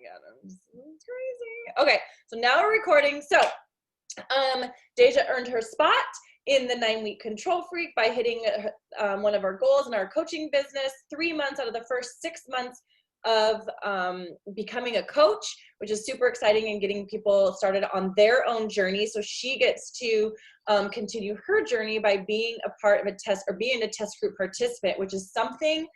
God, it's crazy. Okay, so now we're recording. So, Dayjah earned her spot in the 9-week Control Freak by hitting one of our goals in our coaching business 3 months out of the first 6 months of becoming a coach, which is super exciting and getting people started on their own journey. So she gets to continue her journey by being a part of a test or being a test group participant, which is something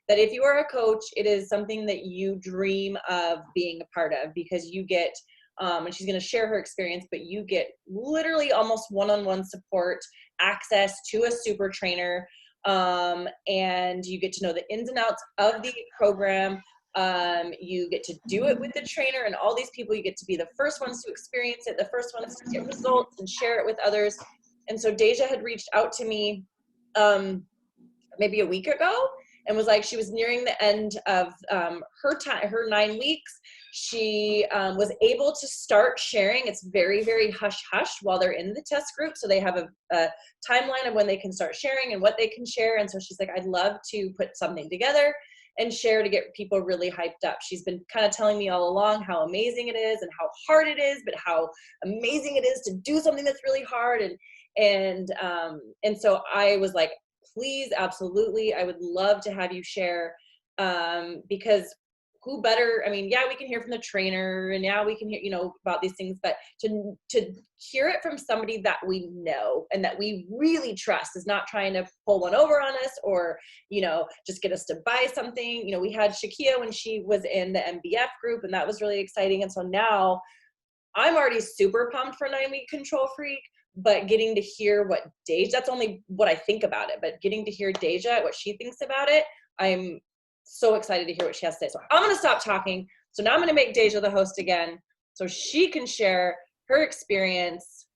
that if you are a coach, it is something that you dream of being a part of, because you get, and she's going to share her experience, but you get literally almost one-on-one support, access to a super trainer, and you get to know the ins and outs of the program. You get to do it with the trainer and all these people. You get to be the first ones to experience it, the first ones to get results and share it with others. And so Dayjah had reached out to me maybe a week ago and was like, she was nearing the end of her 9 weeks. She was able to start sharing. It's very, very hush-hush while they're in the test group. So they have a timeline of when they can start sharing and what they can share. And so she's like, I'd love to put something together and share to get people really hyped up. She's been kind of telling me all along how amazing it is and how hard it is, but how amazing it is to do something that's really hard. And so I was like, please, absolutely, I would love to have you share, because who better, I mean, yeah, we can hear from the trainer and yeah, we can hear, about these things, but to hear it from somebody that we know and that we really trust, is not trying to pull one over on us or, just get us to buy something. We had Shakia when she was in the MBF group, and that was really exciting. And so now I'm already super pumped for 9-week Control Freak, but getting to hear what Dayjah, that's only what I think about it, but getting to hear Dayjah, what she thinks about it, I'm so excited to hear what she has to say. So I'm going to stop talking. So now I'm going to make Dayjah the host again so she can share her experience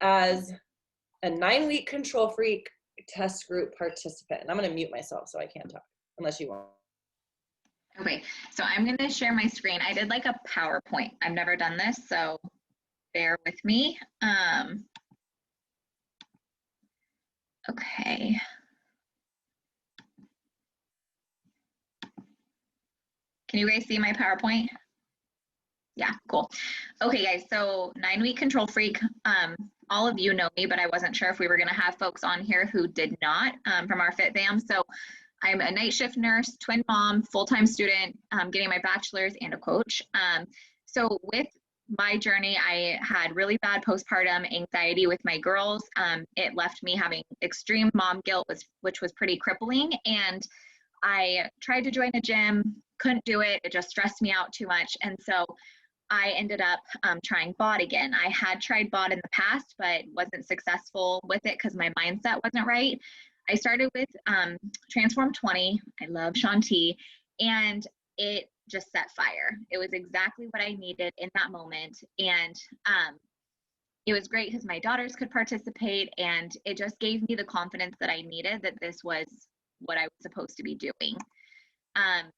as a 9-week Control Freak test group participant. And I'm going to mute myself so I can't talk unless you want. Okay, so I'm going to share my screen. I did like a PowerPoint. I've never done this, so bear with me. Okay. Can you guys see my PowerPoint? Yeah, cool. Okay, guys, so 9-week Control Freak. All of you know me, but I wasn't sure if we were going to have folks on here who did not from our Fit Fam. So I'm a night shift nurse, twin mom, full-time student, getting my bachelor's, and a coach. So with my journey, I had really bad postpartum anxiety with my girls. It left me having extreme mom guilt, which was pretty crippling. And I tried to join a gym, couldn't do it. It just stressed me out too much. And so I ended up trying BOD again. I had tried BOD in the past, but wasn't successful with it because my mindset wasn't right. I started with Transform 20. I love Shanti, and it just set fire. It was exactly what I needed in that moment. And it was great because my daughters could participate, and it just gave me the confidence that I needed, that this was what I was supposed to be doing.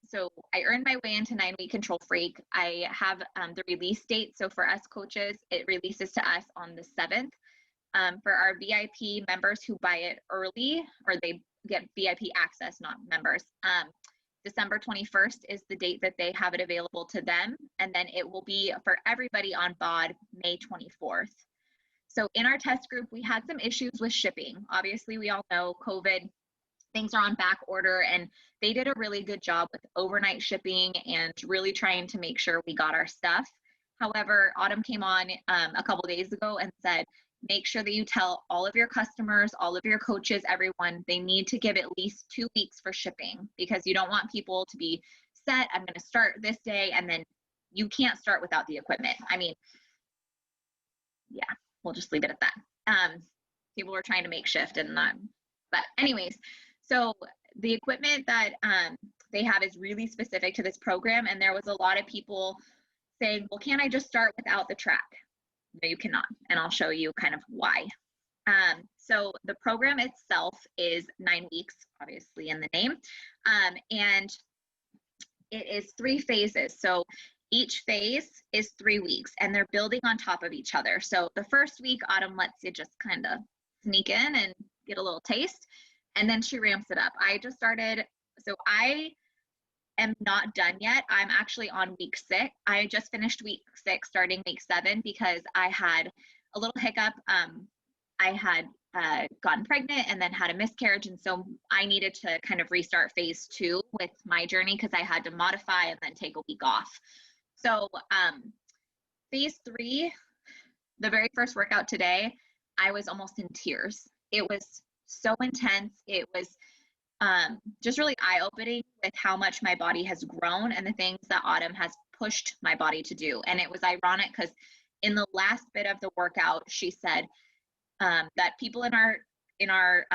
So I earned my way into 9-week Control Freak. I have the release date. So for us coaches, it releases to us on the 7th. For our VIP members who buy it early, or they get VIP access, not members, December 21st is the date that they have it available to them. And then it will be for everybody on BOD May 24th. So in our test group, we had some issues with shipping. Obviously, we all know COVID, things are on back order, and they did a really good job with overnight shipping and really trying to make sure we got our stuff. However, Autumn came on a couple days ago and said, make sure that you tell all of your customers, all of your coaches, everyone, they need to give at least 2 weeks for shipping, because you don't want people to be set, I'm going to start this day, and then you can't start without the equipment. I mean, yeah, we'll just leave it at that. People were trying to make shift and not, but anyways, so the equipment that they have is really specific to this program. And there was a lot of people saying, well, can't I just start without the track? No, you cannot. And I'll show you kind of why. So the program itself is 9 weeks, obviously in the name. And it is 3 phases. So each phase is 3 weeks, and they're building on top of each other. So the first week, Autumn lets you just kind of sneak in and get a little taste, and then she ramps it up. I just started, so I am not done yet. I'm actually on week 6. I just finished week 6, starting week 7, because I had a little hiccup. I had gotten pregnant and then had a miscarriage. And so I needed to kind of restart phase 2 with my journey, because I had to modify and then take a week off. So phase 3, the very first workout today, I was almost in tears. It was so intense. It was just really eye-opening with how much my body has grown and the things that Autumn has pushed my body to do. And it was ironic because in the last bit of the workout, she said that people in our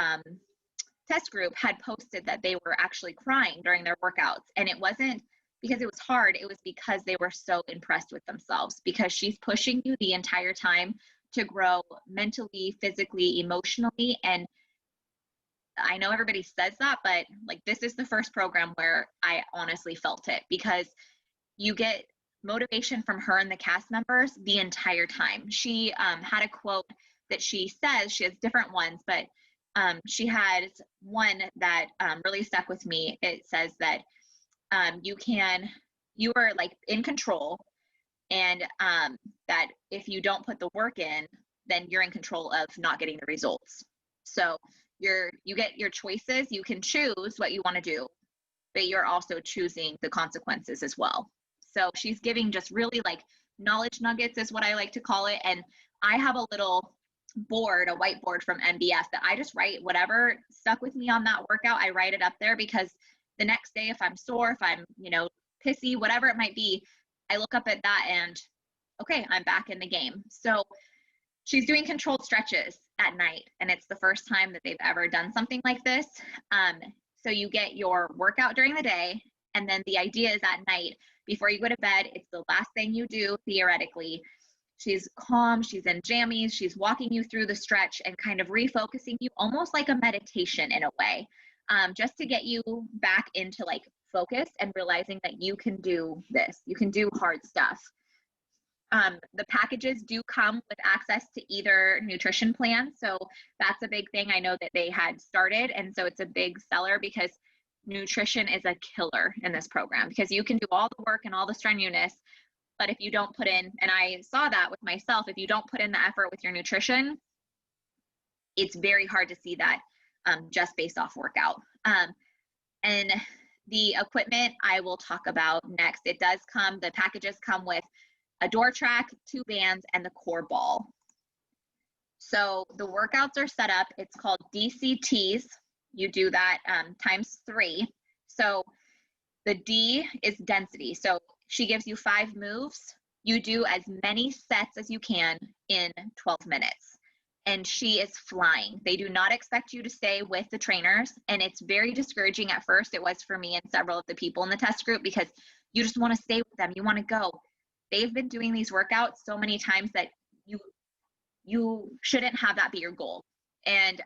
test group had posted that they were actually crying during their workouts. And it wasn't because it was hard, it was because they were so impressed with themselves, because she's pushing you the entire time to grow mentally, physically, emotionally. And I know everybody says that, but like, this is the first program where I honestly felt it, because you get motivation from her and the cast members the entire time. She had a quote that she says, she has different ones, but she had one that really stuck with me. It says that you are like in control, and that if you don't put the work in, then you're in control of not getting the results. So you get your choices. You can choose what you want to do, but you're also choosing the consequences as well. So she's giving just really like knowledge nuggets is what I like to call it. And I have a little board, a whiteboard from MBS, that I just write whatever stuck with me on that workout. I write it up there, because the next day, if I'm sore, if I'm, pissy, whatever it might be, I look up at that and okay, I'm back in the game. So she's doing controlled stretches at night, and it's the first time that they've ever done something like this. So you get your workout during the day, and then the idea is at night, before you go to bed, it's the last thing you do, theoretically. She's calm, she's in jammies, she's walking you through the stretch and kind of refocusing you, almost like a meditation in a way, just to get you back into like focus and realizing that you can do this, you can do hard stuff. The packages do come with access to either nutrition plan. So that's a big thing. I know that they had started, and so it's a big seller, because nutrition is a killer in this program, because you can do all the work and all the strenuous, but if you don't put in, and I saw that with myself, if you don't put in the effort with your nutrition, it's very hard to see that just based off workout. And the equipment I will talk about next. It does come, the packages come with a door track, 2 bands, and the core ball. So the workouts are set up. It's called DCTs. You do that times 3. So the D is density. So she gives you 5 moves. You do as many sets as you can in 12 minutes. And she is flying. They do not expect you to stay with the trainers. And it's very discouraging at first. It was for me and several of the people in the test group, because you just want to stay with them. You want to go. They've been doing these workouts so many times that you shouldn't have that be your goal. And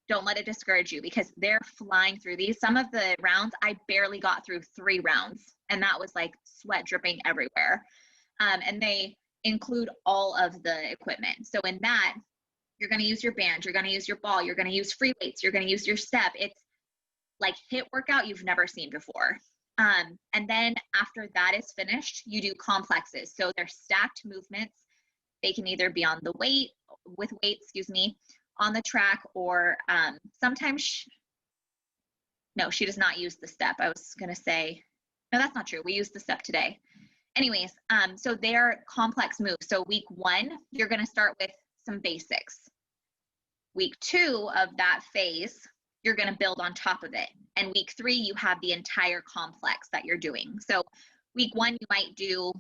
don't let it discourage you, because they're flying through these. Some of the rounds, I barely got through 3 rounds, and that was like sweat dripping everywhere. And they include all of the equipment. So in that, you're going to use your band, you're going to use your ball, you're going to use free weights, you're going to use your step. It's like HIIT workout you've never seen before. And then after that is finished, you do complexes. So they're stacked movements. They can either be on the weight, with weight, on the track, or sometimes, no, she does not use the step. I was going to say, no, that's not true. We used the step today. Anyways, so they're complex moves. So week 1, you're going to start with some basics. Week 2 of that phase, you're going to build on top of it. And week 3, you have the entire complex that you're doing. So week 1, you might do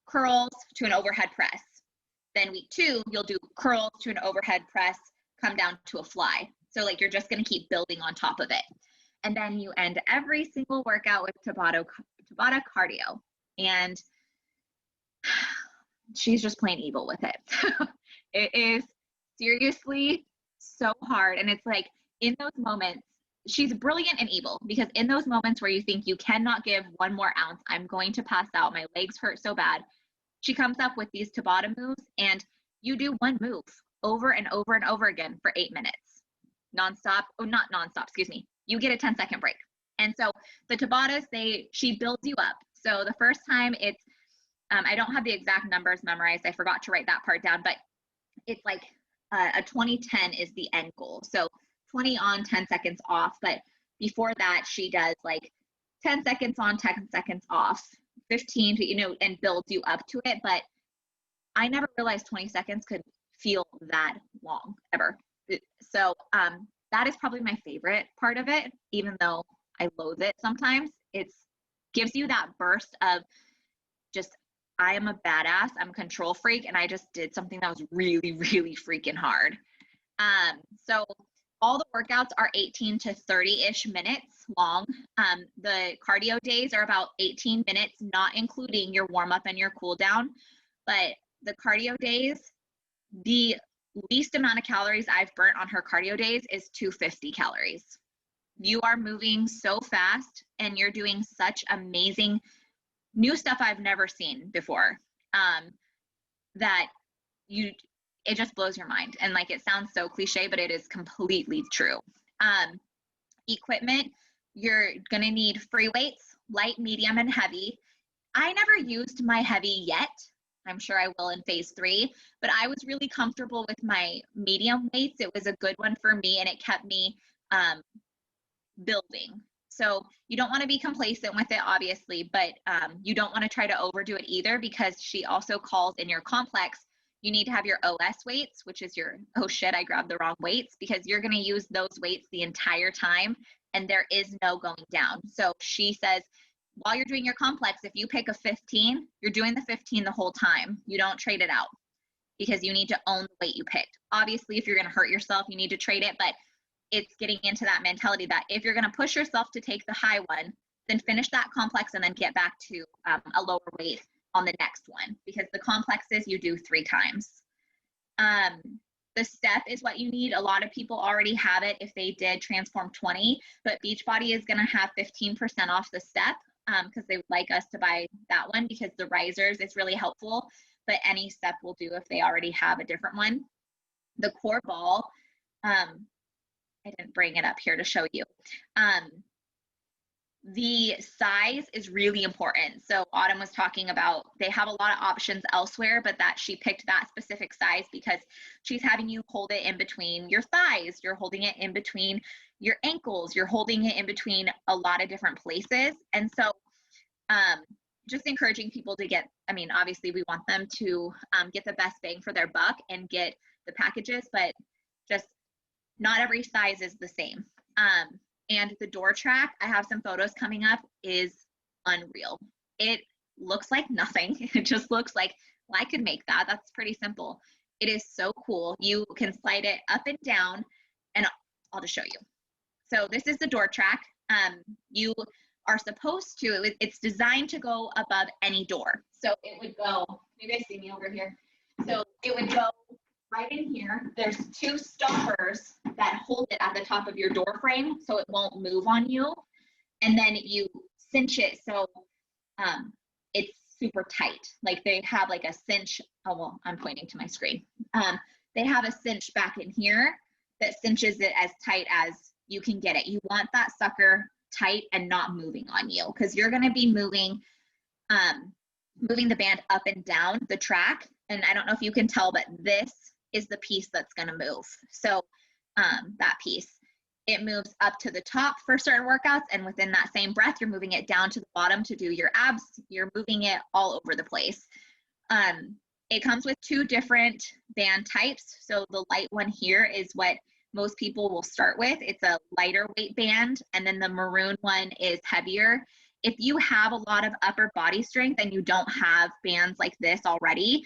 curls to an overhead press. Then week 2, you'll do curls to an overhead press, come down to a fly. So like, you're just going to keep building on top of it. And then you end every single workout with Tabata cardio. And she's just plain evil with it. It is seriously so hard. And it's like, in those moments, she's brilliant and evil, because in those moments where you think you cannot give 1 more ounce, I'm going to pass out, my legs hurt so bad, she comes up with these Tabata moves, and you do 1 move over and over and over again for 8 minutes. Nonstop, oh, not nonstop, excuse me. You get a 10-second break. And so the Tabatas, she builds you up. So the first time it's, I don't have the exact numbers memorized. I forgot to write that part down, but it's like a 20-10 is the end goal. So 20 on, 10 seconds off. But before that, she does like 10 seconds on, 10 seconds off, 15 to, and builds you up to it. But I never realized 20 seconds could feel that long ever. So that is probably my favorite part of it, even though I loathe it sometimes. It gives you that burst of just, I am a badass, I'm a control freak, and I just did something that was really, really freaking hard. So all the workouts are 18 to 30-ish minutes long. The cardio days are about 18 minutes, not including your warm-up and your cool down. But the cardio days, the least amount of calories I've burnt on her cardio days is 250 calories. You are moving so fast and you're doing such amazing new stuff I've never seen before, that it just blows your mind. And like, it sounds so cliche, but it is completely true. Equipment, you're gonna need free weights, light, medium, and heavy. I never used my heavy yet. I'm sure I will in phase 3, but I was really comfortable with my medium weights. It was a good one for me, and it kept me building. So you don't want to be complacent with it, obviously, but you don't want to try to overdo it either, because she also calls in your complex, you need to have your OS weights, which is your, oh shit, I grabbed the wrong weights, because you're going to use those weights the entire time and there is no going down. So she says, while you're doing your complex, if you pick a 15, you're doing the 15 the whole time. You don't trade it out, because you need to own the weight you picked. Obviously, if you're going to hurt yourself, you need to trade it, but it's getting into that mentality that if you're going to push yourself to take the high one, then finish that complex and then get back to a lower weight on the next one, because the complexes you do 3 times. The step is what you need. A lot of people already have it if they did Transform 20, but Beachbody is going to have 15% off the step, because they would like us to buy that one, because the risers is really helpful, but any step will do if they already have a different one. The core ball, I didn't bring it up here to show you. The size is really important. So Autumn was talking about, they have a lot of options elsewhere, but that she picked that specific size because she's having you hold it in between your thighs. You're holding it in between your ankles. You're holding it in between a lot of different places. And so just encouraging people to get, I mean, obviously we want them to get the best bang for their buck and get the packages, but just not every size is the same. And the door track, I have some photos coming up, is unreal. It looks like nothing. It just looks like, well, I could make that. That's pretty simple. It is so cool. You can slide it up and down, and I'll just show you. So this is the door track. You are supposed to, it's designed to go above any door. So it would go, you guys see me over here? So it would go right in here. There's 2 stoppers that hold it at the top of your door frame so it won't move on you. And then you cinch it so it's super tight. Like they have like a cinch. Oh, well, I'm pointing to my screen. They have a cinch back in here that cinches it as tight as you can get it. You want that sucker tight and not moving on you, because you're going to be moving the band up and down the track. And I don't know if you can tell, but this is the piece that's going to move. So that piece, it moves up to the top for certain workouts, and within that same breath, you're moving it down to the bottom to do your abs. You're moving it all over the place. It comes with 2 different band types. So the light one here is what most people will start with. It's a lighter weight band, and then the maroon one is heavier. If you have a lot of upper body strength and you don't have bands like this already,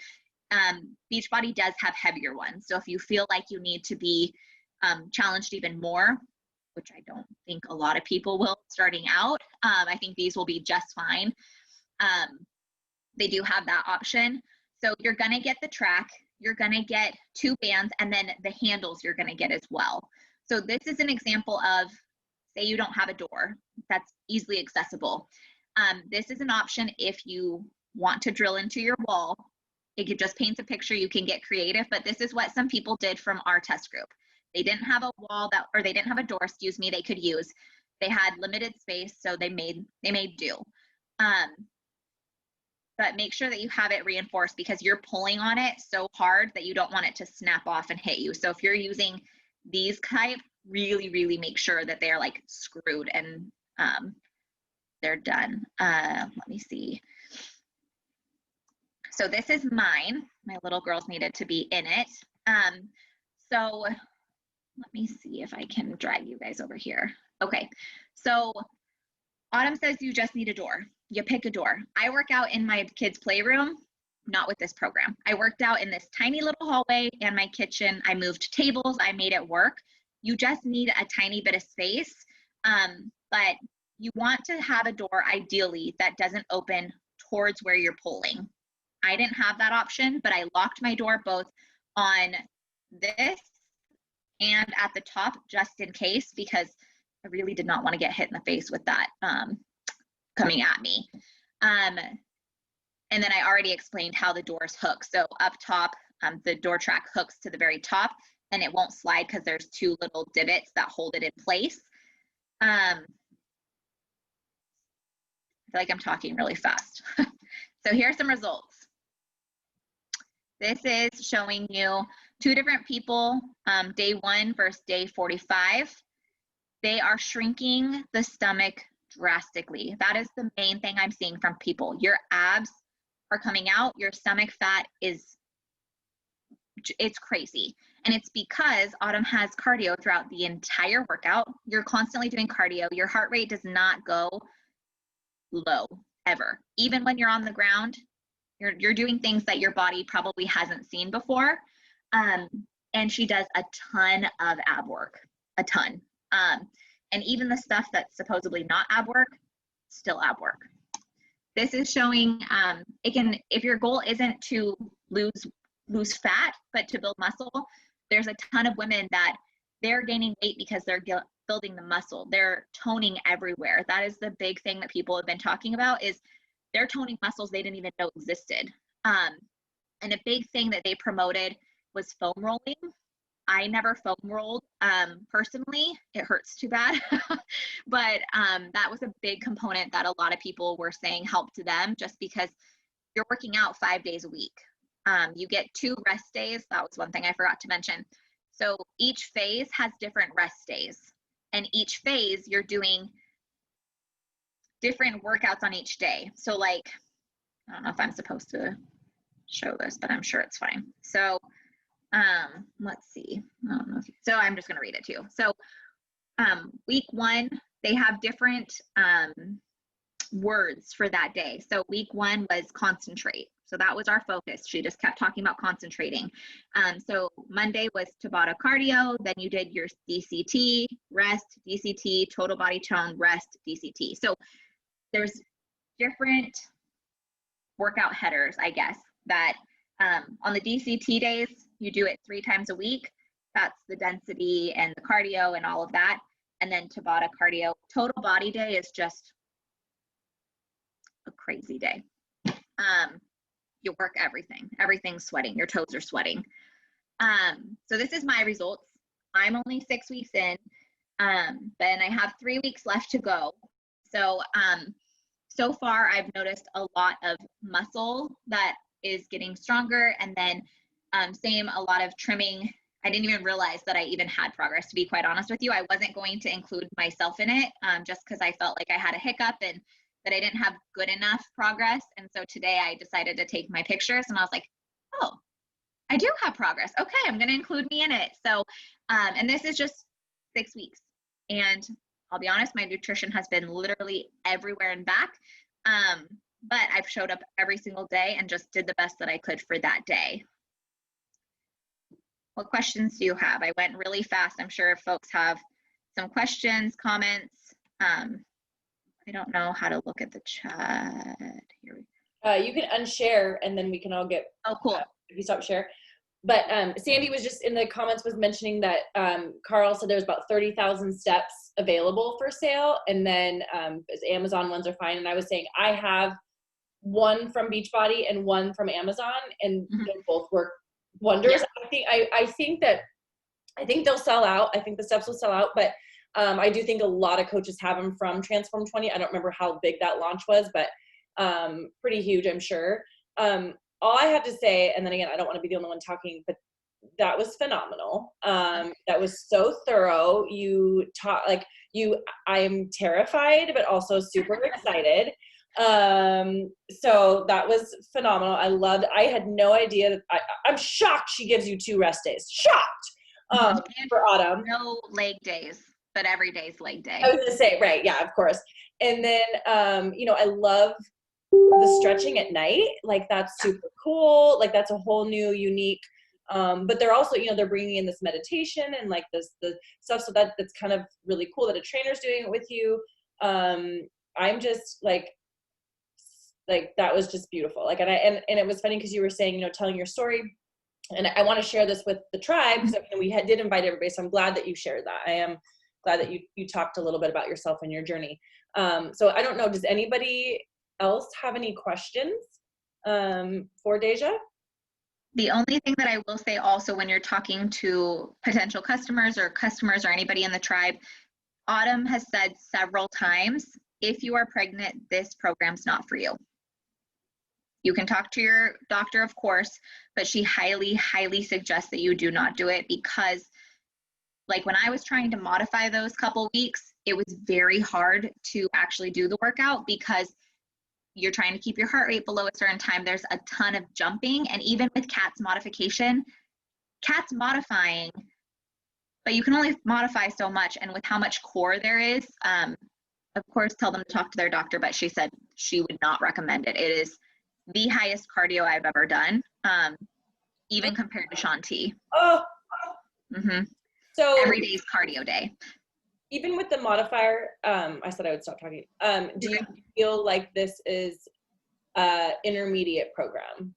Beachbody does have heavier ones. So if you feel like you need to be challenged even more, which I don't think a lot of people will starting out, I think these will be just fine. They do have that option. So you're going to get the track, you're going to get 2 bands, and then the handles you're going to get as well. So this is an example of, say you don't have a door that's easily accessible. This is an option if you want to drill into your wall. It just paints a picture. You can get creative, but this is what some people did from our test group. They didn't have a wall or they didn't have a door, excuse me, they could use. They had limited space, so they made do. But make sure that you have it reinforced because you're pulling on it so hard that you don't want it to snap off and hit you. So if you're using these type, really, really make sure that they're like screwed and they're done. Let me see. So this is mine. My little girls needed to be in it. So let me see if I can drag you guys over here. Okay, so Autumn says you just need a door. You pick a door. I work out in my kids' playroom, not with this program. I worked out in this tiny little hallway and my kitchen. I moved tables. I made it work. You just need a tiny bit of space, but you want to have a door ideally that doesn't open towards where you're pulling. I didn't have that option, but I locked my door both on this and at the top just in case, because I really did not want to get hit in the face with that coming at me. And then I already explained how the doors hook. So up top, the door track hooks to the very top and it won't slide because there's two little divots that hold it in place. I feel like I'm talking really fast. So here's some results. This is showing you two different people, day 1 versus day 45. They are shrinking the stomach drastically. That is the main thing I'm seeing from people. Your abs are coming out, your stomach fat it's crazy. And it's because Autumn has cardio throughout the entire workout. You're constantly doing cardio. Your heart rate does not go low ever. Even when you're on the ground, you're doing things that your body probably hasn't seen before. And she does a ton of ab work, a ton. And even the stuff that's supposedly not ab work, still ab work. This is showing, if your goal isn't to lose fat, but to build muscle, there's a ton of women that they're gaining weight because they're building the muscle. They're toning everywhere. That is the big thing that people have been talking about, is they're toning muscles they didn't even know existed. And a big thing that they promoted was foam rolling. I never foam rolled personally. It hurts too bad. But that was a big component that a lot of people were saying helped them, just because you're working out 5 days a week. You get 2 rest days. That was one thing I forgot to mention. So each phase has different rest days. And each phase you're doing different workouts on each day. So like, I don't know if I'm supposed to show this, but I'm sure it's fine. So let's see. I don't know if so I'm just going to read it to you. So week 1, they have different words for that day. So week 1 was concentrate. So that was our focus. She just kept talking about concentrating. So Monday was Tabata cardio. Then you did your DCT, rest, DCT, total body tone, rest, DCT. So there's different workout headers, I guess, that on the DCT days, you do it 3 times a week. That's the density and the cardio and all of that. And then Tabata cardio. Total body day is just a crazy day. You work everything. Everything's sweating. Your toes are sweating. So this is my results. I'm only 6 weeks in, and I have 3 weeks left to go. So, so far I've noticed a lot of muscle that is getting stronger, and then same, a lot of trimming. I didn't even realize that I even had progress, to be quite honest with you. I wasn't going to include myself in it just because I felt like I had a hiccup and that I didn't have good enough progress. And so today I decided to take my pictures and I was like, oh, I do have progress. Okay, I'm going to include me in it. So, and this is just 6 weeks. And I'll be honest, my nutrition has been literally everywhere and back. But I've showed up every single day and just did the best that I could for that day. What questions do you have? I went really fast. I'm sure if folks have some questions, comments. I don't know how to look at the chat. Here we You can unshare and then we can all get, oh, cool. If you stop share. But Sandy was just in the comments was mentioning that Carl said there's about 30,000 steps available for sale. And then Amazon ones are fine. And I was saying I have one from Beachbody and one from Amazon, and they both work wonders. Yeah. I think they'll sell out. I think the steps will sell out, but I do think a lot of coaches have them from Transform 20. I don't remember how big that launch was, but pretty huge, I'm sure. All I have to say, and then again, I don't want to be the only one talking, but that was phenomenal. That was so thorough. You taught, like, I am terrified, but also super excited. So that was phenomenal. I had no idea that I'm shocked she gives you 2 rest days. Shocked. For Autumn. No leg days, but every day's leg day. I was gonna say, right, yeah, of course. And then, you know, I love the stretching at night. Like, that's super cool. Like, that's a whole new, unique, but they're also, you know, they're bringing in this meditation and like the stuff. So that's kind of really cool that a trainer's doing it with you. I'm just like that was just beautiful. Like, and it was funny because you were saying, you know, telling your story. And I want to share this with the tribe because, you know, we did invite everybody. So I'm glad that you shared that. I am glad that you talked a little bit about yourself and your journey. So I don't know, does anybody else have any questions for Dayjah? The only thing that I will say also when you're talking to potential customers or anybody in the tribe, Autumn has said several times, if you are pregnant, this program's not for you. You can talk to your doctor, of course, but she highly, highly suggests that you do not do it because, like, when I was trying to modify those couple weeks, it was very hard to actually do the workout because you're trying to keep your heart rate below a certain time. There's a ton of jumping. And even with Kat's modification, Kat's modifying, but you can only modify so much. And with how much core there is, of course, tell them to talk to their doctor, but she said she would not recommend it. It is the highest cardio I've ever done, even compared to Shanti. Oh, So every day is cardio day. Even with the modifier, I said I would stop talking. Do you feel like this is intermediate program?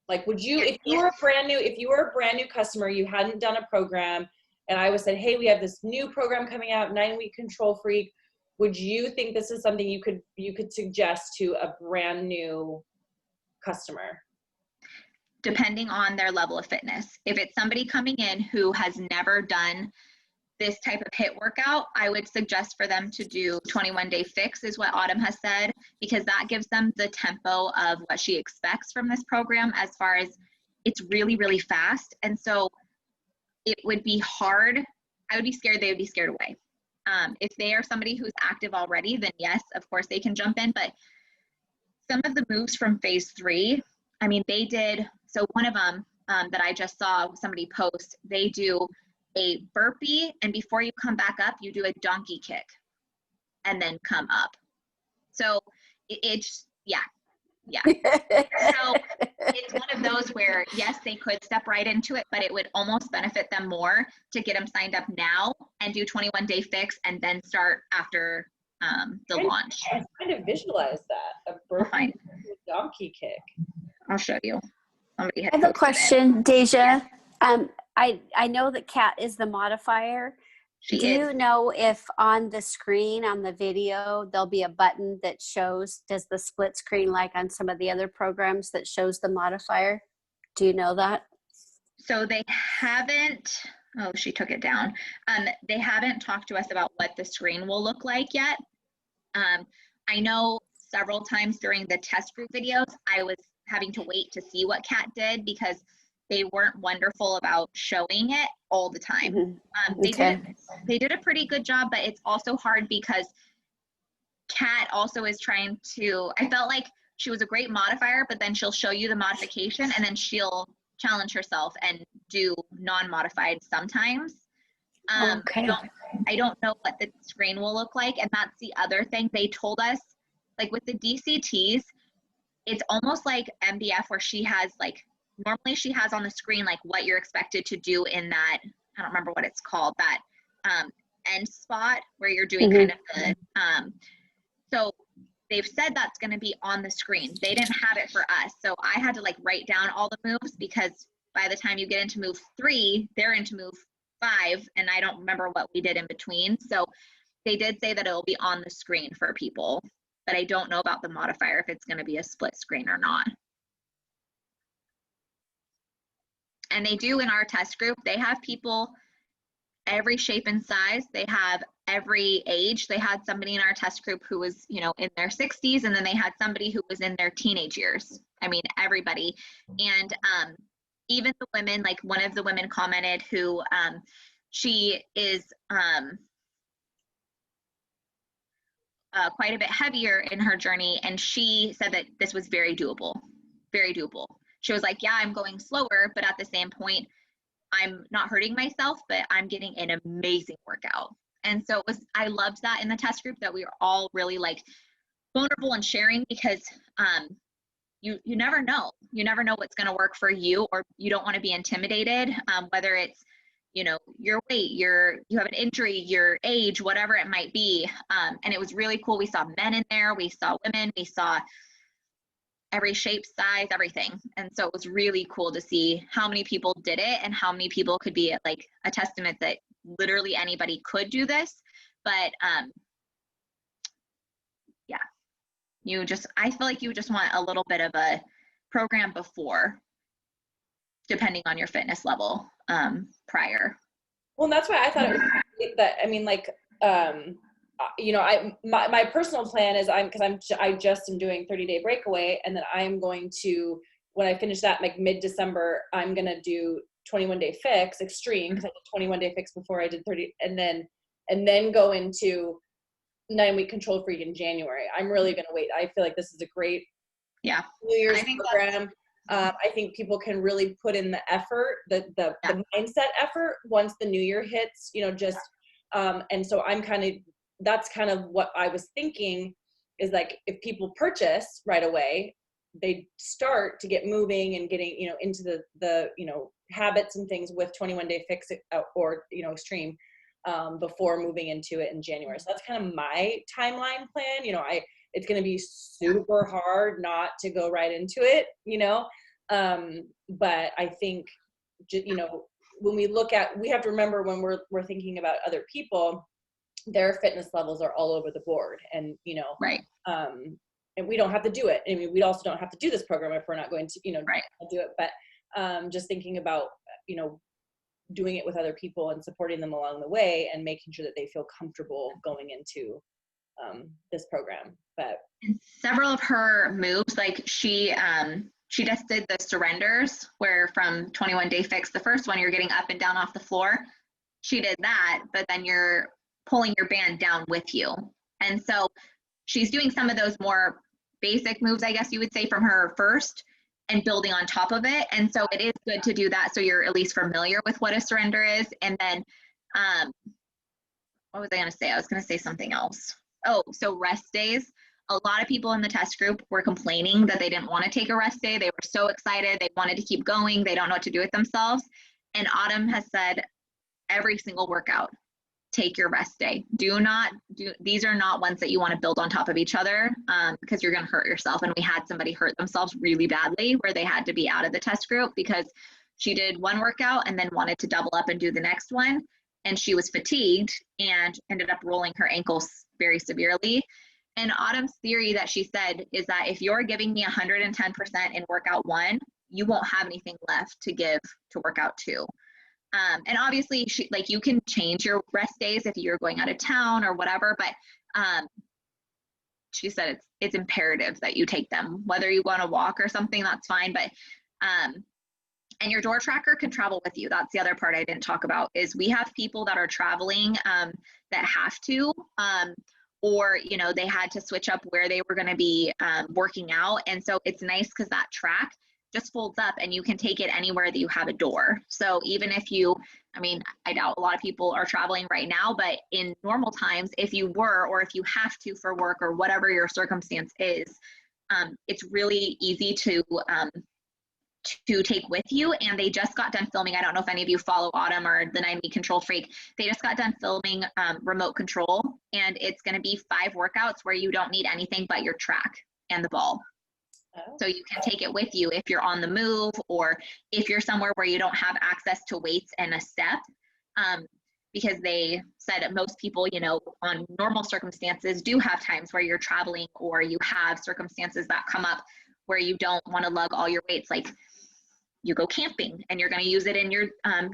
Like, would you, if you were a brand new customer, you hadn't done a program, and I was said, hey, we have this new program coming out, 9-week control freak, would you think this is something you could suggest to a brand new customer? Depending on their level of fitness. If it's somebody coming in who has never done this type of HIIT workout, I would suggest for them to do 21-day fix is what Autumn has said, because that gives them the tempo of what she expects from this program as far as it's really, really fast. And so it would be hard. I would be scared they would be scared away. If they are somebody who's active already, then yes, of course they can jump in. But some of the moves from phase 3, I mean, they did, so one of them that I just saw somebody post, they do a burpee, and before you come back up, you do a donkey kick and then come up. So it's, yeah. So it's one of those where, yes, they could step right into it, but it would almost benefit them more to get them signed up now and do 21-day fix and then start after the launch. I kind of visualize that, a burpee donkey kick. I'll show you. Somebody had I have a question, Dayjah. Yeah. I know that Kat is the modifier. Do you know if on the screen, on the video, there'll be a button that shows, does the split screen like on some of the other programs that shows the modifier? Do you know that? So they haven't, oh, she took it down. They haven't talked to us about what the screen will look like yet. I know several times during the test group videos, I was having to wait to see what Kat did because they weren't wonderful about showing it all the time. They did a pretty good job, but it's also hard because Kat also is trying to, I felt like she was a great modifier, but then she'll show you the modification and then she'll challenge herself and do non-modified sometimes. I don't know what the screen will look like. And that's the other thing they told us, like with the DCTs, it's almost like MBF where she has like, normally she has on the screen like what you're expected to do in that, I don't remember what it's called, that end spot where you're doing kind of the, so they've said that's going to be on the screen. They didn't have it for us. So I had to like write down all the moves because by the time you get into move 3, they're into move 5 and I don't remember what we did in between. So they did say that it'll be on the screen for people, but I don't know about the modifier if it's going to be a split screen or not. And they do in our test group, they have people every shape and size. They have every age. They had somebody in our test group who was, you know, in their 60s, and then they had somebody who was in their teenage years. I mean, everybody. And even the women, like one of the women commented who she is quite a bit heavier in her journey, and she said that this was very doable, very doable. She was like, yeah, I'm going slower, but at the same point, I'm not hurting myself, but I'm getting an amazing workout. And so it was, I loved that in the test group, that we were all really like vulnerable and sharing, because you never know. You never know what's going to work for you, or you don't want to be intimidated, whether it's, you know, your weight, you have an injury, your age, whatever it might be. And it was really cool. We saw men in there, we saw women, we saw every shape, size, everything. And so it was really cool to see how many people did it, and how many people could be like a testament that literally anybody could do this. But yeah, I feel like you just want a little bit of a program before, depending on your fitness level prior. Well, and that's why I thought it was great that, I mean, like, you know, my personal plan is I just am doing 30-day breakaway, and then I'm going to, when I finish that, like mid-December, I'm going to do 21-day fix extreme, because I did 21-day fix before I did 30, and then go into 9-week control freak in January. I'm really going to wait. I feel like this is a great New Year's program. I think people can really put in the effort, the mindset effort once the new year hits, you know, just, and so that's kind of what I was thinking, is like, if people purchase right away, they start to get moving and getting, you know, into the, you know, habits and things with 21-day fix or, you know, extreme, before moving into it in January. So that's kind of my timeline plan. You know, it's going to be super hard not to go right into it, you know? But I think, you know, when we have to remember, when we're thinking about other people, their fitness levels are all over the board, and, you know, right. And we don't have to do it. I mean, we also don't have to do this program if we're not going to, you know, do it. But just thinking about, you know, doing it with other people and supporting them along the way, and making sure that they feel comfortable going into this program. But several of her moves, like she just did the surrenders, where from 21-day fix, the first one, you're getting up and down off the floor. She did that, but then you're pulling your band down with you. And so she's doing some of those more basic moves, I guess you would say, from her first, and building on top of it. And so it is good to do that, so you're at least familiar with what a surrender is. And then what was I going to say? I was going to say something else. Oh, so rest days. A lot of people in the test group were complaining that they didn't want to take a rest day. They were so excited. They wanted to keep going. They don't know what to do with themselves. And Autumn has said, every single workout, take your rest day. These are not ones that you want to build on top of each other, because you're going to hurt yourself. And we had somebody hurt themselves really badly, where they had to be out of the test group because she did one workout and then wanted to double up and do the next one. And she was fatigued and ended up rolling her ankles very severely. And Autumn's theory that she said is that if you're giving me 110% in workout 1, you won't have anything left to give to workout 2. And obviously, you can change your rest days if you're going out of town or whatever, but she said it's imperative that you take them. Whether you want to walk or something, that's fine. But and your door tracker can travel with you. That's the other part I didn't talk about, is we have people that are traveling that have to, or, you know, they had to switch up where they were going to be working out. And so it's nice because that track just folds up and you can take it anywhere that you have a door. So even if I doubt a lot of people are traveling right now, but in normal times, if you were, or if you have to for work or whatever your circumstance is, it's really easy to take with you. And they just got done filming. I don't know if any of you follow Autumn or the 9-week control freak. They just got done filming remote control, and it's going to be 5 workouts where you don't need anything but your track and the ball. So you can take it with you if you're on the move, or if you're somewhere where you don't have access to weights and a step, because they said that most people, you know, on normal circumstances do have times where you're traveling, or you have circumstances that come up where you don't want to lug all your weights. Like, you go camping and you're going to use it in your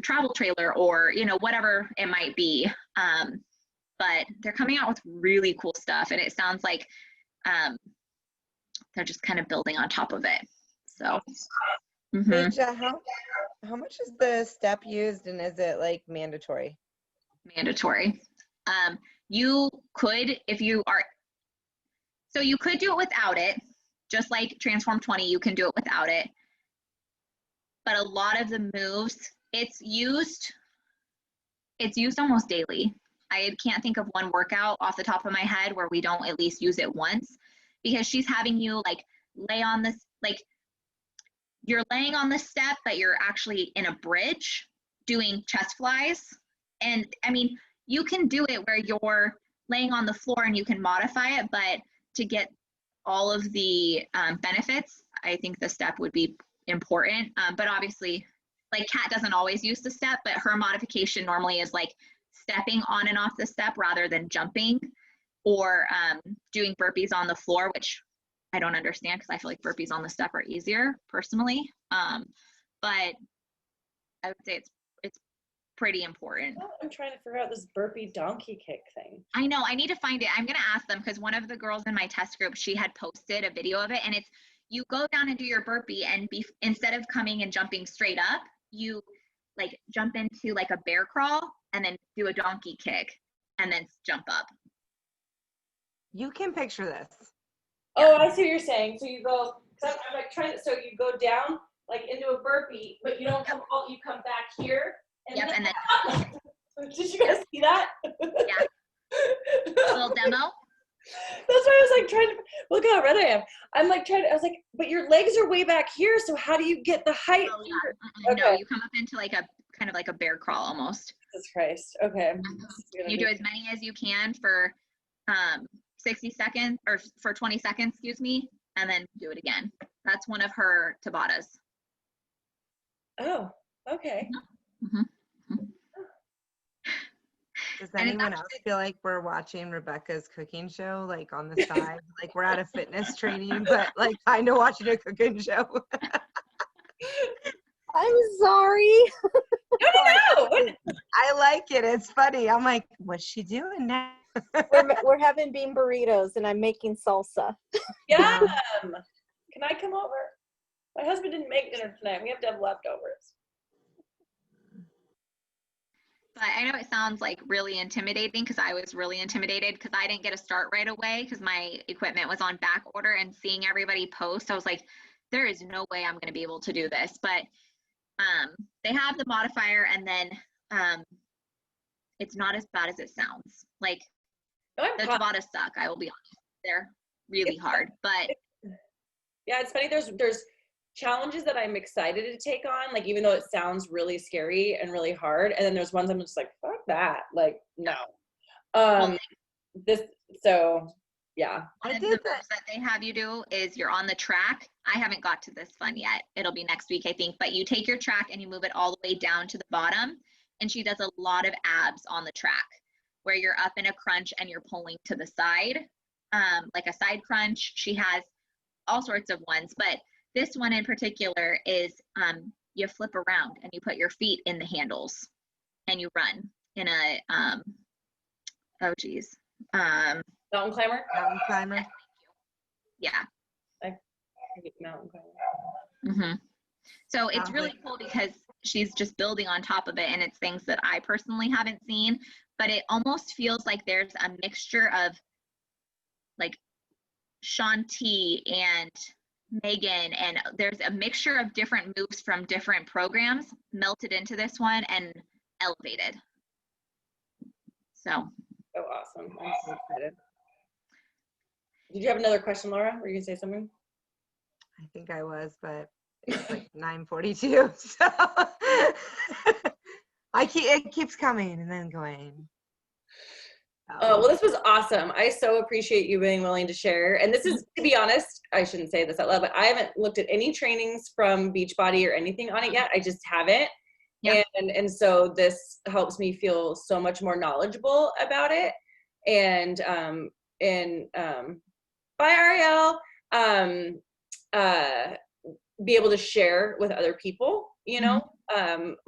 travel trailer or, you know, whatever it might be. But they're coming out with really cool stuff, and it sounds like they're just kind of building on top of it. So, Dayjah, how much is the step used, and is it like mandatory? Mandatory. You could, if you are, so you could do it without it, just like Transform 20, you can do it without it. But a lot of the moves, it's used almost daily. I can't think of one workout off the top of my head where we don't at least use it once, because she's having you like lay on this, like you're laying on the step, but you're actually in a bridge doing chest flies. And I mean, you can do it where you're laying on the floor and you can modify it, but to get all of the benefits, I think the step would be important. But obviously, like Kat doesn't always use the step, but her modification normally is like stepping on and off the step rather than jumping, or doing burpees on the floor, which I don't understand because I feel like burpees on the step are easier personally. But I would say it's pretty important. I'm trying to figure out this burpee donkey kick thing. I know, I need to find it. I'm going to ask them, because one of the girls in my test group, she had posted a video of it, and it's, you go down and do your burpee, and instead of coming and jumping straight up, you like jump into like a bear crawl and then do a donkey kick and then jump up. You can picture this. Oh, I see what you're saying. So you go, cause I'm like trying to, so you go down like into a burpee, but you don't come out, you come back here. And Yep, then, and then did you guys see that? yeah, a little demo. That's why I was like trying to, look how red I am. I'm like trying to, I was like, but your legs are way back here, so how do you get the height? Oh, yeah. No, you come up into like a kind of like a bear crawl almost. Jesus Christ. Okay. You do as many as you can for 60 seconds, or for 20 seconds, excuse me, and then do it again. That's one of her Tabatas. Oh, okay. Does anyone else feel like we're watching Rebecca's cooking show, like on the side? Like we're at a fitness training, but like kind of watching a cooking show. I'm sorry. No. I like it. It's funny. I'm like, what's she doing now? We're having bean burritos, and I'm making salsa. Yum. Can I come over? My husband didn't make dinner tonight. We have to have leftovers. But I know it sounds like really intimidating, because I was really intimidated because I didn't get a start right away because my equipment was on back order, and seeing everybody post, I was like, there is no way I'm going to be able to do this. But they have the modifier, and then it's not as bad as it sounds. Like the Tabatas suck, I will be honest. They're really hard, but yeah, it's funny. There's challenges that I'm excited to take on, like even though it sounds really scary and really hard, and then there's ones I'm just like, fuck that, like no. Yeah. One of the moves that they have you do is you're on the track. I haven't got to this fun yet. It'll be next week, I think. But you take your track and you move it all the way down to the bottom. And she does a lot of abs on the track, where you're up in a crunch and you're pulling to the side, like a side crunch. She has all sorts of ones, but this one in particular is you flip around and you put your feet in the handles and you run in a Mountain climber. Mountain climber. Yeah. Mountain climber. So it's really cool because she's just building on top of it, and it's things that I personally haven't seen, but it almost feels like there's a mixture of like Shanti and Megan, and there's a mixture of different moves from different programs melted into this one and elevated. So awesome. I'm so excited. Did you have another question, Laura? Were you gonna say something? I think I was, but it's like 9:42. So it keeps coming and then going. Oh, well, this was awesome. I so appreciate you being willing to share. And this is, to be honest, I shouldn't say this out loud, but I haven't looked at any trainings from Beachbody or anything on it yet. I just haven't. Yep. And so this helps me feel so much more knowledgeable about it. And bye, Ariel. be able to share with other people, you know,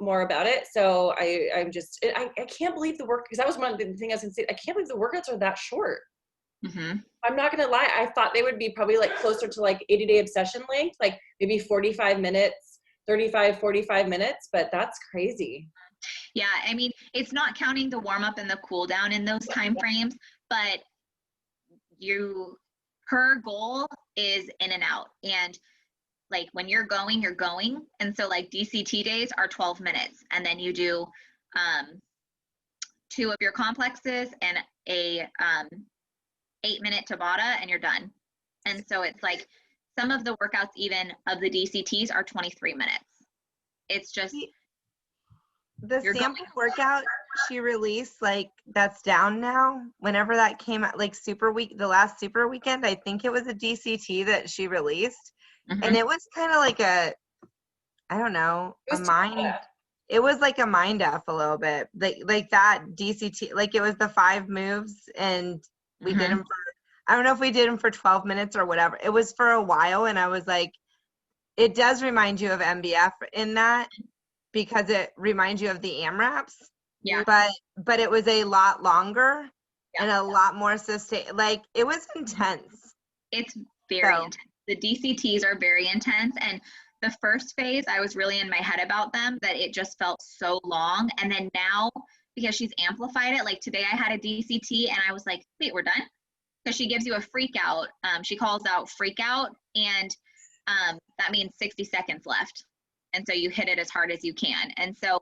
more about it. So I can't believe the work, because that was one of the things I was gonna say. I can't believe the workouts are that short. I'm not gonna lie. I thought they would be probably like closer to like 80-day obsession length, like maybe 45 minutes, 35, 45 minutes, but that's crazy. Yeah, I mean, it's not counting the warm up and the cool down in those time frames, but her goal is in and out. And like when you're going, you're going. And so like DCT days are 12 minutes. And then you do 2 of your complexes and a 8-minute Tabata, and you're done. And so it's like some of the workouts even of the DCTs are 23 minutes. It's just the sample workout she released, like that's down now. Whenever that came out, like the last super weekend, I think it was a DCT that she released. And it was kind of like I don't know, it was like a mind F a little bit. Like that DCT, like it was the 5 moves, and we did them for, I don't know if we did them for 12 minutes or whatever. It was for a while, and I was like, it does remind you of MBF in that, because it reminds you of the AMRAPs. Yeah. But it was a lot longer and a lot more sustained. Like it was intense. It's very intense. The DCTs are very intense, and the first phase I was really in my head about them, that it just felt so long. And then now, because she's amplified it, like today I had a DCT and I was like, wait, we're done? Because she gives you a freak out. She calls out freak out, and that means 60 seconds left. And so you hit it as hard as you can. And so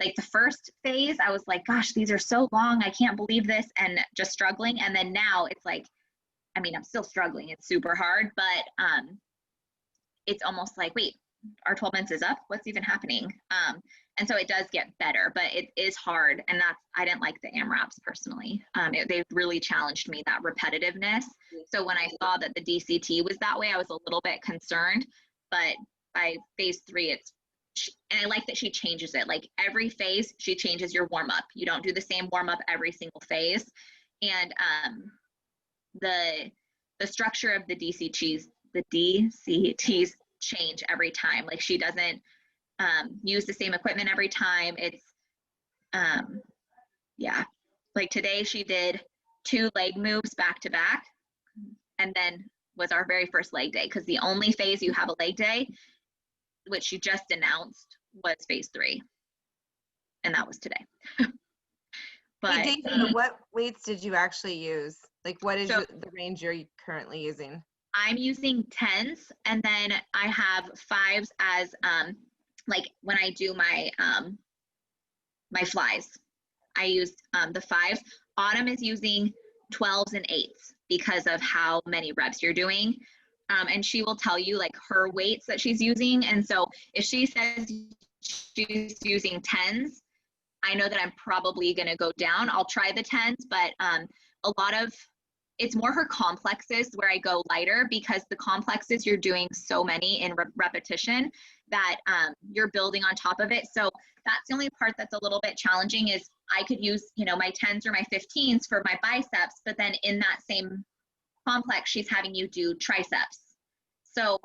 like the first phase, I was like, gosh, these are so long. I can't believe this, and just struggling. And then now it's like, I mean, I'm still struggling. It's super hard, but it's almost like, wait, our 12 minutes is up. What's even happening? And so it does get better, but it is hard. And I didn't like the AMRAPs personally. They really challenged me, that repetitiveness. So when I saw that the DCT was that way, I was a little bit concerned, but by phase 3, and I like that she changes it. Like every phase, she changes your warm up. You don't do the same warm up every single phase. And the structure of the DCTs change every time. Like she doesn't use the same equipment every time. It's like today she did 2 leg moves back to back, and then was our very first leg day, because the only phase you have a leg day, which she just announced, was phase 3, and that was today. But hey, Dayjah, what weights did you actually use? Like what is the range you're currently using? I'm using 10s, and then I have 5s as like when I do my my flies, I use the 5s. Autumn is using 12s and 8s because of how many reps you're doing. And she will tell you like her weights that she's using. And so if she says she's using 10s, I know that I'm probably going to go down. I'll try the 10s, but a lot of it's more her complexes where I go lighter, because the complexes you're doing so many in repetition that you're building on top of it. So that's the only part that's a little bit challenging, is I could use, you know, my 10s or my 15s for my biceps, but then in that same complex, she's having you do triceps. So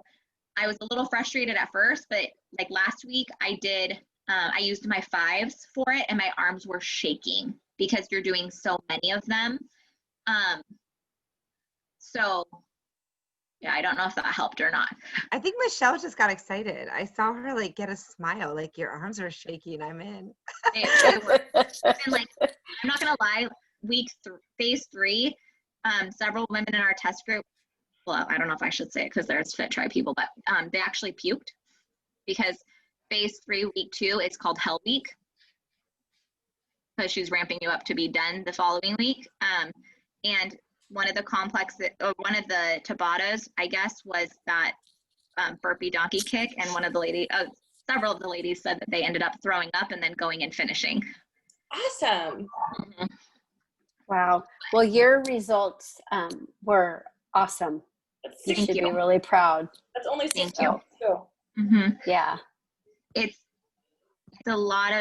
I was a little frustrated at first, but like last week I did, I used my 5s for it, and my arms were shaking because you're doing so many of them. So yeah, I don't know if that helped or not. I think Michelle just got excited. I saw her like get a smile, like your arms are shaking. I'm in. And like, I'm not gonna lie, phase 3, several women in our test group, well, I don't know if I should say it because there's Fit Try people, but they actually puked, because phase 3, week 2, it's called Hell Week, because she's ramping you up to be done the following week. And one of the one of the Tabatas, I guess, was that burpee donkey kick, and several of the ladies said that they ended up throwing up and then going and finishing. Awesome. Wow. Well, your results were awesome. You should be really proud. That's only 6 Thank you. So. Yeah. It's a lot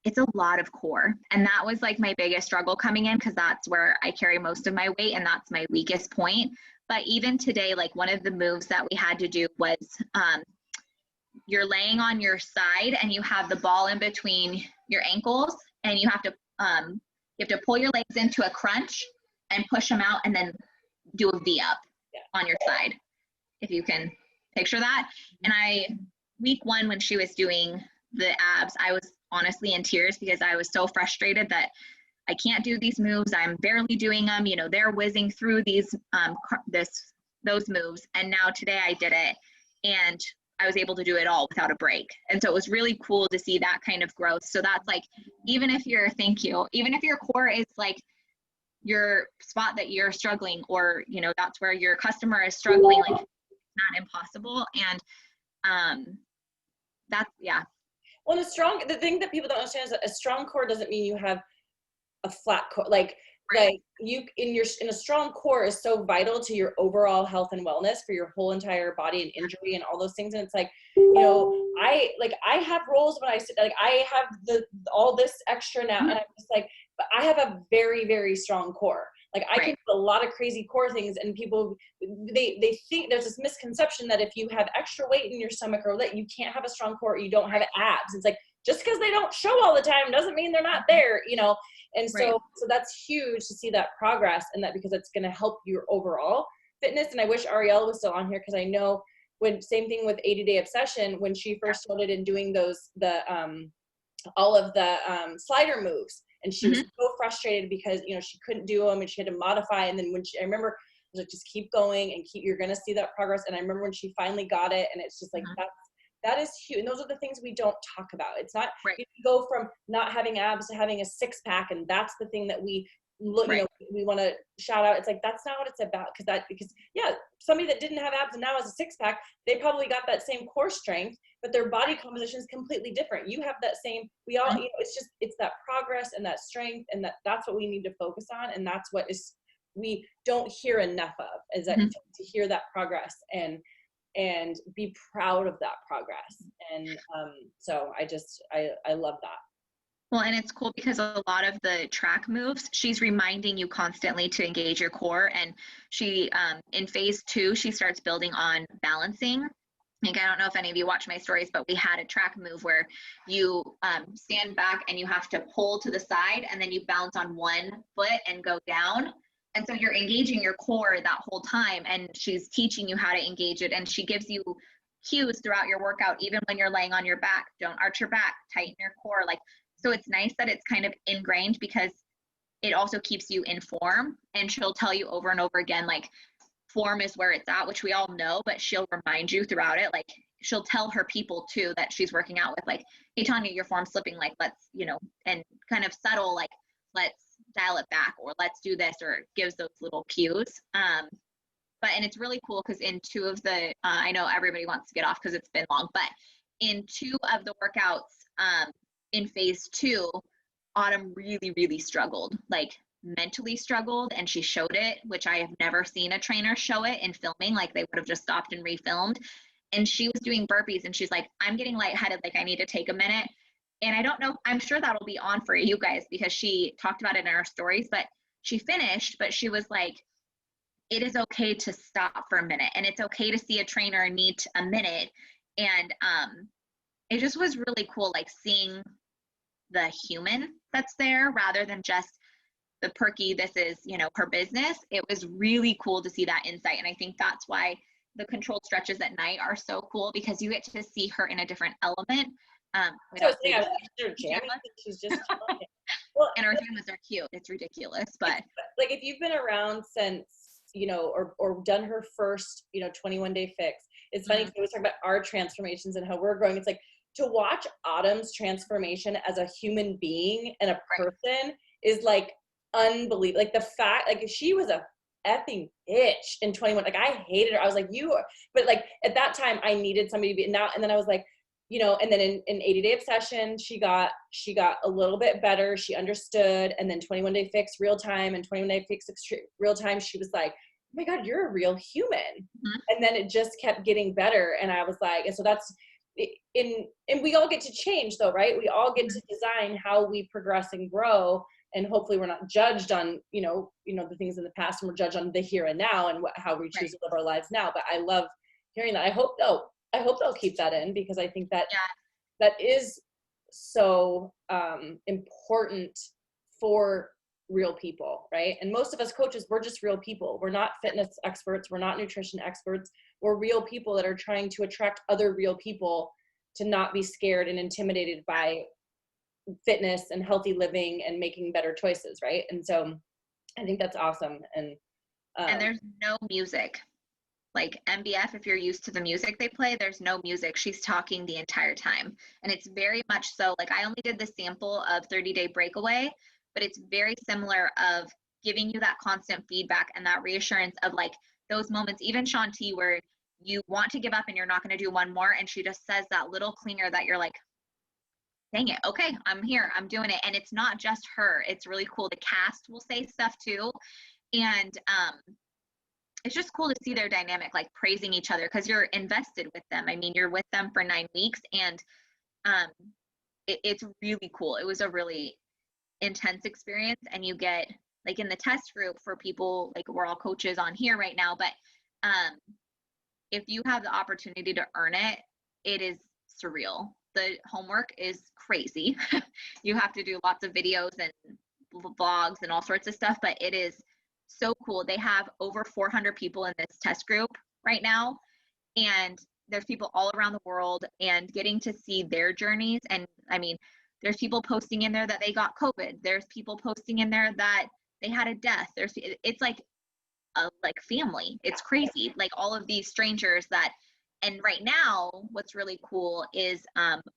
it's a lot of core. And that was like my biggest struggle coming in, because that's where I carry most of my weight and that's my weakest point. But even today, like one of the moves that we had to do was you're laying on your side and you have the ball in between your ankles, and you have to pull your legs into a crunch and push them out and then do a V up on your side, if you can picture that. And week 1, when she was doing the abs, I was honestly in tears because I was so frustrated that I can't do these moves. I'm barely doing them. You know, they're whizzing through these, those moves. And now today I did it and I was able to do it all without a break. And so it was really cool to see that kind of growth. So that's like, even if your core is like your spot that you're struggling, or, you know, that's where your customer is struggling, like it's not impossible. And that's, yeah. Well, the thing that people don't understand is that a strong core doesn't mean you have a flat core. Like you in a strong core is so vital to your overall health and wellness for your whole entire body and injury and all those things. And it's like, you know, I have rolls when I sit, like I have all this extra now, and I'm just like, but I have a very, very strong core. Like I can do a lot of crazy core things, and people, they think there's this misconception that if you have extra weight in your stomach or that you can't have a strong core, or you don't have abs. It's like, just because they don't show all the time doesn't mean they're not there, you know? And so that's huge to see that progress, and that because it's going to help your overall fitness. And I wish Ariel was still on here, because I know same thing with 80-day obsession, when she first started in doing all of the slider moves. And she was so frustrated because, you know, she couldn't do them and she had to modify. And then I remember, I was like, just keep going and you're going to see that progress. And I remember when she finally got it, and it's just like, that is huge. And those are the things we don't talk about. It's not, you go from not having abs to having a 6-pack. And that's the thing that we look, you know, we want to shout out. It's like, that's not what it's about. Because somebody that didn't have abs and now has a 6-pack, they probably got that same core strength, but their body composition is completely different. You have that same, we all, you know, it's that progress and that strength, and that's what we need to focus on. And that's what we don't hear enough of, is that to hear that progress and be proud of that progress. And so I love that. Well, and it's cool because a lot of the track moves, she's reminding you constantly to engage your core. And she, in phase 2, she starts building on balancing. Like, I don't know if any of you watch my stories, but we had a track move where you stand back and you have to pull to the side, and then you bounce on one foot and go down. And so you're engaging your core that whole time, and she's teaching you how to engage it. And she gives you cues throughout your workout, even when you're laying on your back. Don't arch your back, tighten your core. Like, so it's nice that it's kind of ingrained, because it also keeps you in form. And she'll tell you over and over again, like, form is where it's at, which we all know, but she'll remind you throughout it. Like, she'll tell her people too that she's working out with, like, hey, Tanya, your form's slipping, like, let's, you know, and kind of subtle, like, let's dial it back, or let's do this, or gives those little cues. And it's really cool because in 2 of the, I know everybody wants to get off because it's been long, but in 2 of the workouts, in phase 2, Autumn really, really struggled, like mentally struggled, and she showed it, which I have never seen a trainer show it in filming. Like, they would have just stopped and refilmed. And she was doing burpees, and she's like, I'm getting lightheaded, like I need to take a minute. And I don't know, I'm sure that'll be on for you guys, because she talked about it in her stories, but she finished, but she was like, it is okay to stop for a minute, and it's okay to see a trainer need a minute. And it just was really cool, like, seeing the human that's there rather than just the perky, this is, you know, her business. It was really cool to see that insight. And I think that's why the controlled stretches at night are so cool, because you get to see her in a different element. She's just well, and our pajamas are cute. It's ridiculous, but like, if you've been around since, you know, or done her first, you know, 21-day fix, it's funny because we always talk about our transformations and how we're growing. It's like, to watch Autumn's transformation as a human being and a person is like unbelievable. Like, the fact, like, she was a effing bitch in 21. Like, I hated her. I was like, but like, at that time I needed somebody to be now. And then I was like, you know, and then in 80-day obsession, she got a little bit better. She understood. And then 21-day fix real time, and 21-day fix real time, she was like, oh my God, you're a real human. And then it just kept getting better. And I was like, and so that's, and we all get to change though, right? We all get to design how we progress and grow, and hopefully we're not judged on, the things in the past, and we're judged on the here and now and how we choose to live our lives now. But I love hearing that. I hope they'll keep that in, because I think that that is so important for real people, right? And most of us coaches, we're just real people. We're not fitness experts. We're not nutrition experts. We're real people that are trying to attract other real people to not be scared and intimidated by fitness and healthy living and making better choices, right? And so I think that's awesome. And there's no music. Like MBF, if you're used to the music they play, there's no music. She's talking the entire time. And it's very much so, like, I only did the sample of 30-Day Breakaway, but it's very similar of giving you that constant feedback and that reassurance of like those moments, even Shanti, where you want to give up and you're not going to do one more. And she just says that little clinger that you're like, dang it, okay, I'm here, I'm doing it. And it's not just her. It's really cool. The cast will say stuff too. And it's just cool to see their dynamic, like praising each other, because you're invested with them. I mean, you're with them for 9 weeks, and it's really cool. It was a really intense experience. And you get, like, in the test group for people, like, we're all coaches on here right now, but if you have the opportunity to earn it, it is surreal. The homework is crazy. You have to do lots of videos and vlogs and all sorts of stuff, but it is so cool. They have over 400 people in this test group right now, and there's people all around the world, and getting to see their journeys. And I mean, there's people posting in there that they got COVID. There's people posting in there that they had a death. It's like a family. It's crazy. Like all of these strangers that, and right now what's really cool is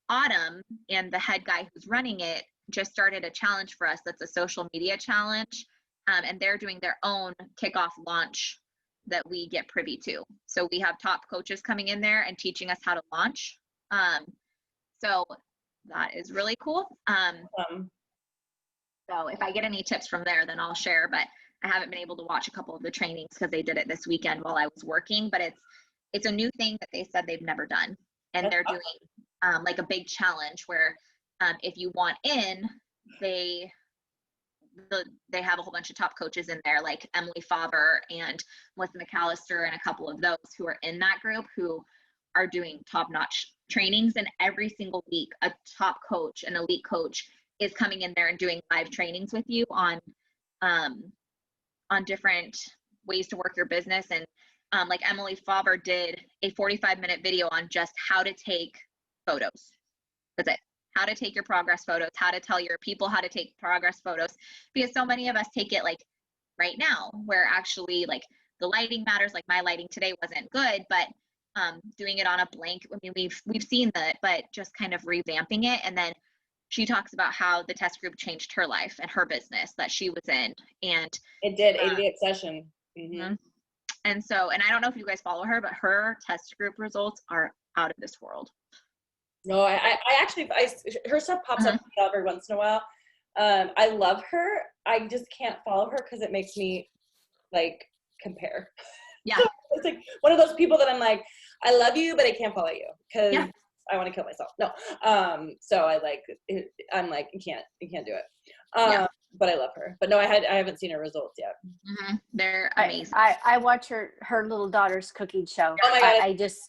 Autumn and the head guy who's running it just started a challenge for us. That's a social media challenge. And they're doing their own kickoff launch that we get privy to. So we have top coaches coming in there and teaching us how to launch. So that is really cool. So if I get any tips from there, then I'll share, but I haven't been able to watch a couple of the trainings because they did it this weekend while I was working, but it's a new thing that they said they've never done. And they're doing like a big challenge where if you want in, they have a whole bunch of top coaches in there, like Emily Faber and Melissa McAllister and a couple of those who are in that group who are doing top-notch trainings. And every single week, a top coach, an elite coach, is coming in there and doing live trainings with you on different ways to work your business. And like Emily Faber did a 45-minute video on just how to take photos. That's it. How to take your progress photos, how to tell your people how to take progress photos, because so many of us take it like right now, where actually like the lighting matters. Like my lighting today wasn't good, but doing it on a blank, I mean, we've seen that, but just kind of revamping it. And then she talks about how the test group changed her life and her business that she was in. And it did, 80-day obsession. Mm-hmm. And so, and I don't know if you guys follow her, but her test group results are out of this world. No, I actually, her stuff pops up every once in a while. I love her. I just can't follow her because it makes me like compare. Yeah. It's like one of those people that I'm like, I love you, but I can't follow you because I want to kill myself. No. So I'm like, you can't do it. But I love her. But no, I haven't seen her results yet. Mm-hmm. They're amazing. I watch her little daughter's cooking show. Oh my God.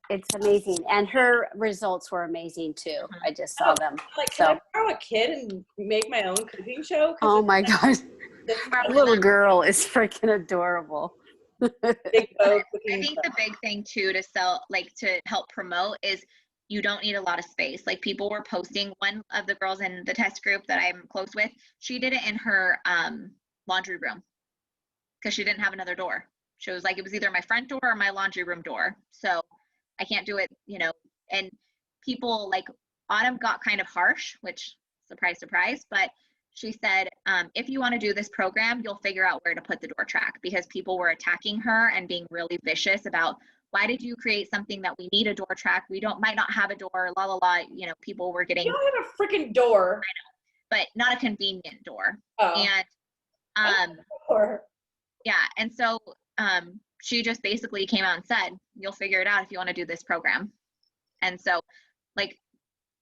It's amazing. And her results were amazing too. I just saw them. Like, can I borrow a kid and make my own cooking show? Oh my God. That little girl is freaking adorable. I think the big thing too to sell, like to help promote, is you don't need a lot of space. Like people were posting, one of the girls in the test group that I'm close with, she did it in her laundry room because she didn't have another door. She was like, it was either my front door or my laundry room door. So I can't do it, and people like Autumn got kind of harsh, which surprise, surprise, but she said, if you want to do this program, you'll figure out where to put the door track, because people were attacking her and being really vicious about, why did you create something that we need a door track? We might not have a door, la, la, la. People were getting. You don't have a freaking door. I know, but not a convenient door. Oh. And, yeah. And so, she just basically came out and said, you'll figure it out if you want to do this program. And so like,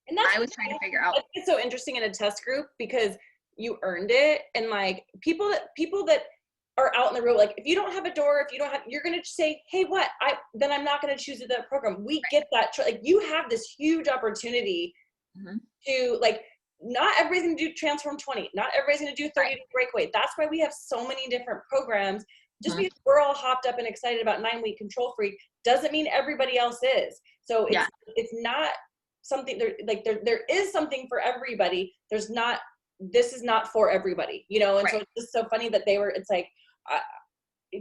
And that's I was trying to figure out. It's so interesting in a test group because you earned it. And like people that are out in the road, like if you don't have a door, if you don't have, you're going to say, hey, then I'm not going to choose that program. We get that. Like you have this huge opportunity to like, not everybody's going to do Transform 20. Not everybody's going to do 30 Day Breakaway. That's why we have so many different programs. Just because we're all hopped up and excited about 9-week Control Freak doesn't mean everybody else is. So it's not something there is something for everybody. This is not for everybody, you know? And so it's just so funny that it's like,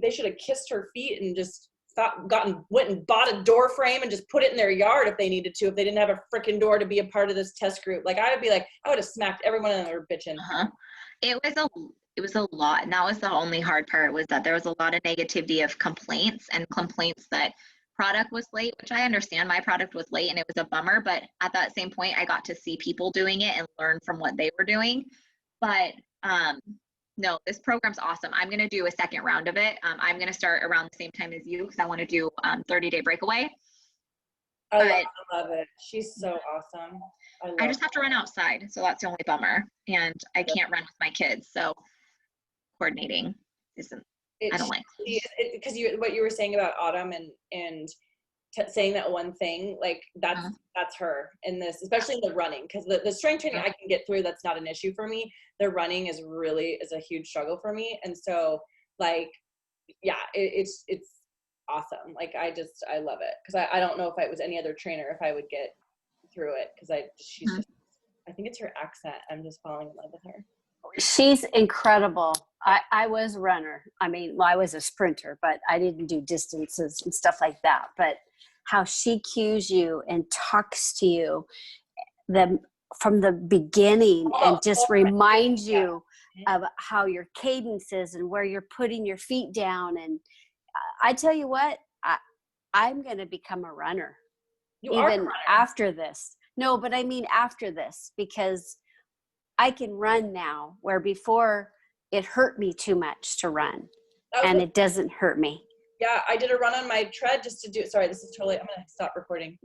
they should have kissed her feet and just went and bought a door frame and just put it in their yard if they needed to, if they didn't have a freaking door to be a part of this test group. Like I would have smacked everyone in their bitching. It was a lot. And that was the only hard part, was that there was a lot of negativity of complaints that product was late, which I understand. My product was late and it was a bummer, but at that same point, I got to see people doing it and learn from what they were doing. But no, this program's awesome. I'm going to do a second round of it. I'm going to start around the same time as you because I want to do 30 Day Breakaway. I love it. She's so awesome. I just have to run outside. So that's the only bummer. And I can't run with my kids. So coordinating I don't like. Because what you were saying about Autumn and saying that one thing, like that's her in this, especially in the running, because the strength training I can get through, that's not an issue for me. The running is a huge struggle for me. And so like, yeah, it's awesome. Like I love it. Cause I don't know if I was any other trainer, if I would get through it. Cause she's just, I think it's her accent. I'm just falling in love with her. She's incredible. I was a runner. I mean, well, I was a sprinter, but I didn't do distances and stuff like that. But how she cues you and talks to you from the beginning and just reminds you of how your cadence is and where you're putting your feet down. And I tell you what, I'm going to become a runner. Even after this. No, but I mean after this, because I can run now, where before it hurt me too much to run, and it doesn't hurt me. Yeah, I did a run on my tread just to do. Sorry, this is totally. I'm gonna stop recording.